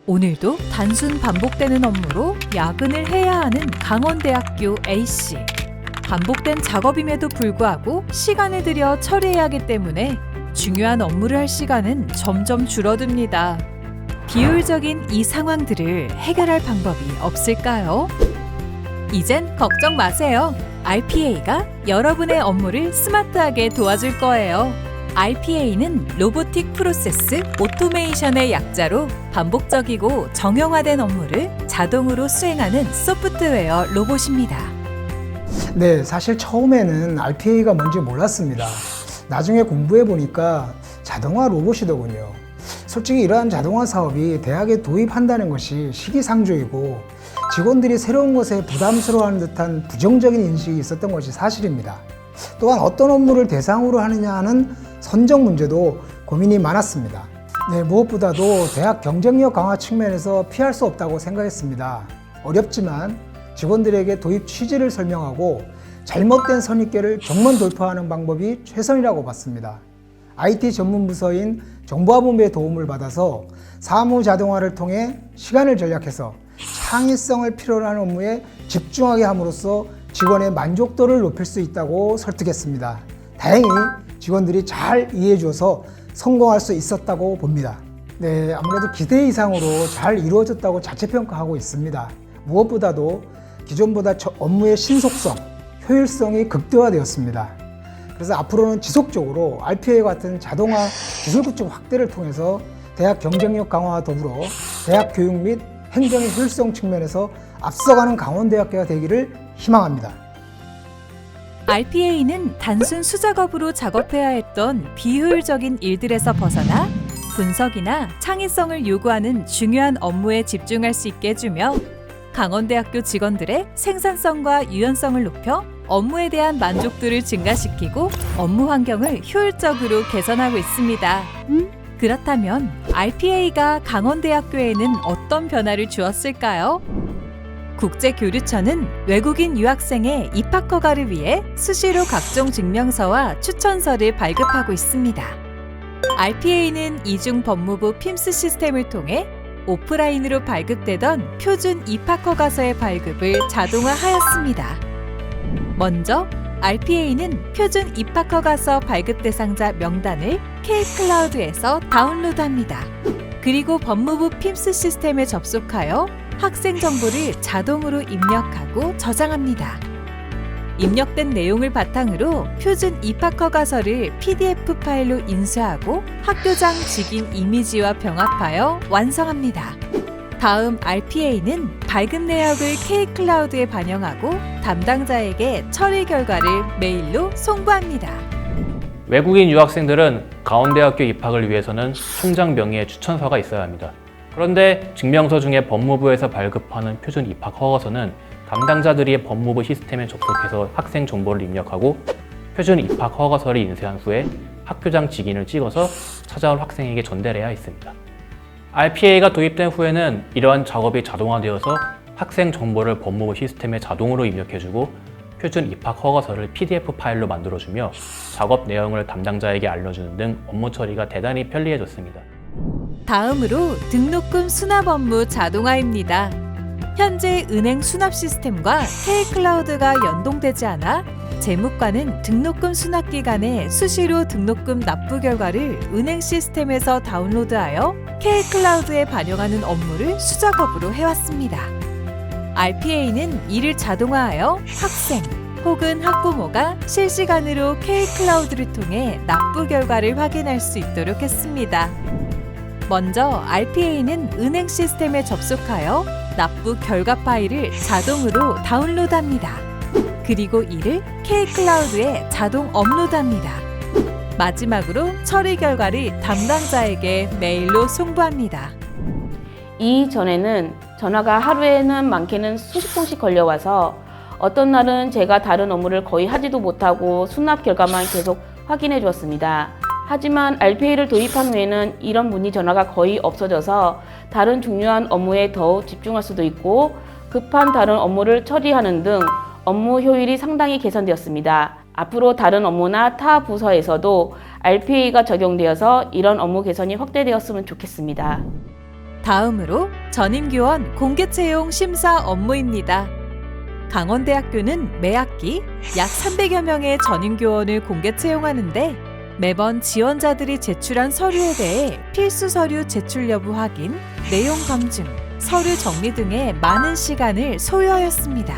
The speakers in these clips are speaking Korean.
오늘도 단순 반복되는 업무로 야근을 해야 하는 강원대학교 A씨. 반복된 작업임에도 불구하고 시간을 들여 처리해야 하기 때문에 중요한 업무를 할 시간은 점점 줄어듭니다. 비효율적인 이 상황들을 해결할 방법이 없을까요? 이젠 걱정 마세요. RPA가 여러분의 업무를 스마트하게 도와줄 거예요. RPA는 로보틱 프로세스 오토메이션의 약자로 반복적이고 정형화된 업무를 자동으로 수행하는 소프트웨어 로봇입니다. 네, 사실 처음에는 RPA가 뭔지 몰랐습니다. 나중에 공부해 보니까 자동화 로봇이더군요. 솔직히 이러한 자동화 사업이 대학에 도입한다는 것이 시기상조이고 직원들이 새로운 것에 부담스러워하는 듯한 부정적인 인식이 있었던 것이 사실입니다. 또한 어떤 업무를 대상으로 하느냐 하는 선정 문제도 고민이 많았습니다. 네, 무엇보다도 대학 경쟁력 강화 측면에서 피할 수 없다고 생각했습니다. 어렵지만 직원들에게 도입 취지를 설명하고 잘못된 선입견을 정면 돌파하는 방법이 최선이라고 봤습니다. IT 전문 부서인 정보화본부의 도움을 받아서 사무 자동화를 통해 시간을 절약해서 창의성을 필요로 하는 업무에 집중하게 함으로써 직원의 만족도를 높일 수 있다고 설득했습니다. 다행히 직원들이 잘 이해해 줘서 성공할 수 있었다고 봅니다. 네, 아무래도 기대 이상으로 잘 이루어졌다고 자체평가하고 있습니다. 무엇보다도 기존보다 업무의 신속성, 효율성이 극대화되었습니다. 그래서 앞으로는 지속적으로 RPA 같은 자동화 기술 구축 확대를 통해서 대학 경쟁력 강화와 더불어 대학 교육 및 행정의 효율성 측면에서 앞서가는 강원대학교가 되기를 희망합니다. RPA는 단순 수작업으로 작업해야 했던 비효율적인 일들에서 벗어나 분석이나 창의성을 요구하는 중요한 업무에 집중할 수 있게 해주며 강원대학교 직원들의 생산성과 유연성을 높여 업무에 대한 만족도를 증가시키고 업무 환경을 효율적으로 개선하고 있습니다. 그렇다면 RPA가 강원대학교에는 어떤 변화를 주었을까요? 국제교류처는 외국인 유학생의 입학 허가를 위해 수시로 각종 증명서와 추천서를 발급하고 있습니다. RPA는 이중 법무부 PIMS 시스템을 통해 오프라인으로 발급되던 표준 입학 허가서의 발급을 자동화하였습니다. 먼저 RPA는 표준 입학 허가서 발급 대상자 명단을 K-클라우드에서 다운로드합니다. 그리고 법무부 PIMS 시스템에 접속하여 학생 정보를 자동으로 입력하고 저장합니다. 입력된 내용을 바탕으로 표준 입학 허가서를 PDF 파일로 인쇄하고 학교장 직인 이미지와 병합하여 완성합니다. 다음 RPA는 발급 내역을 K-클라우드에 반영하고 담당자에게 처리 결과를 메일로 송부합니다. 외국인 유학생들은 강원대학교 입학을 위해서는 총장 명의의 추천서가 있어야 합니다. 그런데 증명서 중에 법무부에서 발급하는 표준 입학 허가서는 담당자들이 법무부 시스템에 접속해서 학생 정보를 입력하고 표준 입학 허가서를 인쇄한 후에 학교장 직인을 찍어서 찾아올 학생에게 전달해야 했습니다. RPA가 도입된 후에는 이러한 작업이 자동화되어서 학생 정보를 법무부 시스템에 자동으로 입력해주고 표준 입학 허가서를 PDF 파일로 만들어주며 작업 내용을 담당자에게 알려주는 등 업무 처리가 대단히 편리해졌습니다. 다음으로 등록금 수납 업무 자동화입니다. 현재 은행 수납 시스템과 K-클라우드가 연동되지 않아 재무과는 등록금 수납 기간에 수시로 등록금 납부 결과를 은행 시스템에서 다운로드하여 K-클라우드에 반영하는 업무를 수작업으로 해왔습니다. RPA는 이를 자동화하여 학생 혹은 학부모가 실시간으로 K-클라우드를 통해 납부 결과를 확인할 수 있도록 했습니다. 먼저 RPA는 은행 시스템에 접속하여 납부 결과 파일을 자동으로 다운로드합니다. 그리고 이를 K-클라우드에 자동 업로드합니다. 마지막으로 처리 결과를 담당자에게 메일로 송부합니다. 이전에는 전화가 하루에는 많게는 수십 통씩 걸려와서 어떤 날은 제가 다른 업무를 거의 하지도 못하고 수납 결과만 계속 확인해 주었습니다. 하지만 RPA를 도입한 후에는 이런 문의 전화가 거의 없어져서 다른 중요한 업무에 더 집중할 수도 있고 급한 다른 업무를 처리하는 등 업무 효율이 상당히 개선되었습니다. 앞으로 다른 업무나 타 부서에서도 RPA가 적용되어서 이런 업무 개선이 확대되었으면 좋겠습니다. 다음으로 전임교원 공개채용 심사 업무입니다. 강원대학교는 매 학기 약 300여 명의 전임교원을 공개 채용하는데 매번 지원자들이 제출한 서류에 대해 필수 서류 제출 여부 확인, 내용 검증, 서류 정리 등의 많은 시간을 소요하였습니다.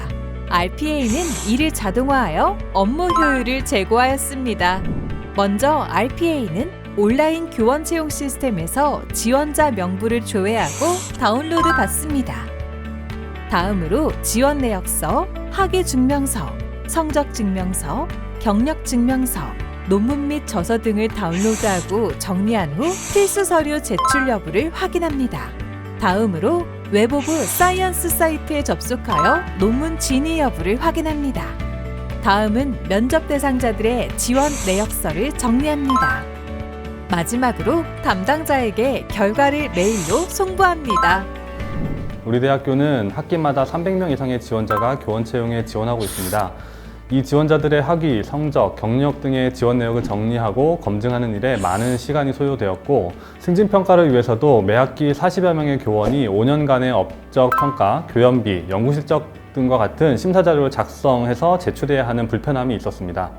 RPA는 이를 자동화하여 업무 효율을 제고하였습니다. 먼저 RPA는 온라인 교원 채용 시스템에서 지원자 명부를 조회하고 다운로드 받습니다. 다음으로 지원 내역서, 학위 증명서, 성적 증명서, 경력 증명서, 논문 및 저서 등을 다운로드하고 정리한 후 필수 서류 제출 여부를 확인합니다. 다음으로 웹오브 사이언스 사이트에 접속하여 논문 진위 여부를 확인합니다. 다음은 면접 대상자들의 지원 내역서를 정리합니다. 마지막으로 담당자에게 결과를 메일로 송부합니다. 우리 대학교는 학기마다 300명 이상의 지원자가 교원 채용에 지원하고 있습니다. 이 지원자들의 학위, 성적, 경력 등의 지원 내역을 정리하고 검증하는 일에 많은 시간이 소요되었고 승진평가를 위해서도 매 학기 40여 명의 교원이 5년간의 업적 평가, 교연비, 연구실적 등과 같은 심사자료를 작성해서 제출해야 하는 불편함이 있었습니다.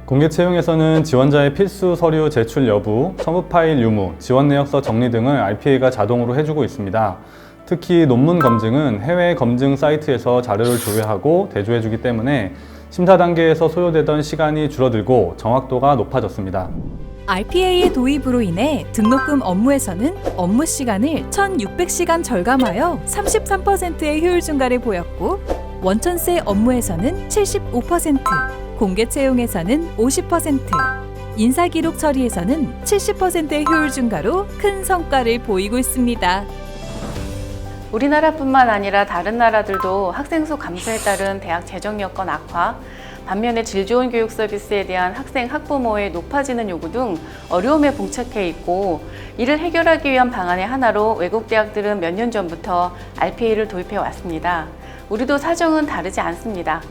공개 채용에서는 지원자의 필수 서류 제출 여부, 첨부 파일 유무, 지원 내역서 정리 등을 RPA가 자동으로 해주고 있습니다. 특히 논문 검증은 해외 검증 사이트에서 자료를 조회하고 대조해주기 때문에 심사 단계에서 소요되던 시간이 줄어들고 정확도가 높아졌습니다. RPA의 도입으로 인해 등록금 업무에서는 업무 시간을 1,600시간 절감하여 33%의 효율 증가를 보였고 원천세 업무에서는 75%, 공개 채용에서는 50%, 인사기록 처리에서는 70%의 효율 증가로 큰 성과를 보이고 있습니다. 우리나라뿐만 아니라 다른 나라들도 학생 수 감소에 따른 대학 재정 여건 악화, 반면에 질 좋은 교육 서비스에 대한 학생 학부모의 높아지는 요구 등 어려움에 봉착해 있고 이를 해결하기 위한 방안의 하나로 외국 대학들은 몇 년 전부터 RPA를 도입해 왔습니다. 우리도 사정은 다르지 않습니다.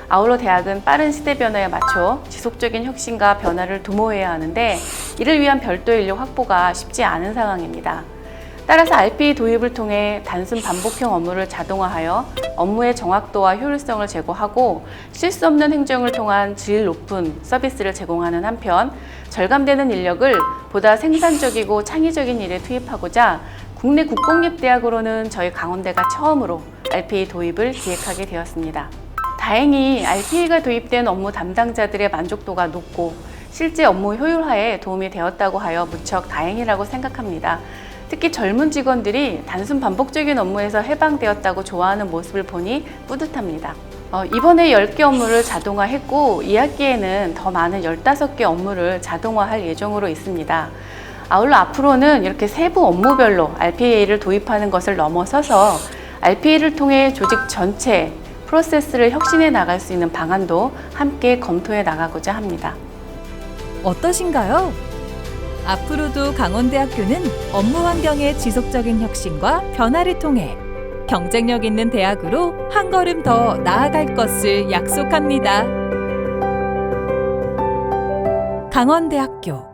아울러 대학은 빠른 시대 변화에 맞춰 지속적인 혁신과 변화를 도모해야 하는데 이를 위한 별도 인력 확보가 쉽지 않은 상황입니다. 따라서 RPA 도입을 통해 단순 반복형 업무를 자동화하여 업무의 정확도와 효율성을 제고하고 실수 없는 행정을 통한 질 높은 서비스를 제공하는 한편 절감되는 인력을 보다 생산적이고 창의적인 일에 투입하고자 국내 국공립대학으로는 저희 강원대가 처음으로 RPA 도입을 기획하게 되었습니다. 다행히 RPA가 도입된 업무 담당자들의 만족도가 높고 실제 업무 효율화에 도움이 되었다고 하여 무척 다행이라고 생각합니다. 특히 젊은 직원들이 단순 반복적인 업무에서 해방되었다고 좋아하는 모습을 보니 뿌듯합니다. 이번에 10개 업무를 자동화했고 2학기에는 더 많은 15개 업무를 자동화할 예정으로 있습니다. 아울러 앞으로는 이렇게 세부 업무별로 RPA를 도입하는 것을 넘어서서 RPA를 통해 조직 전체 프로세스를 혁신해 나갈 수 있는 방안도 함께 검토해 나가고자 합니다. 어떠신가요? 앞으로도 강원대학교는 업무 환경의 지속적인 혁신과 변화를 통해 경쟁력 있는 대학으로 한 걸음 더 나아갈 것을 약속합니다. 강원대학교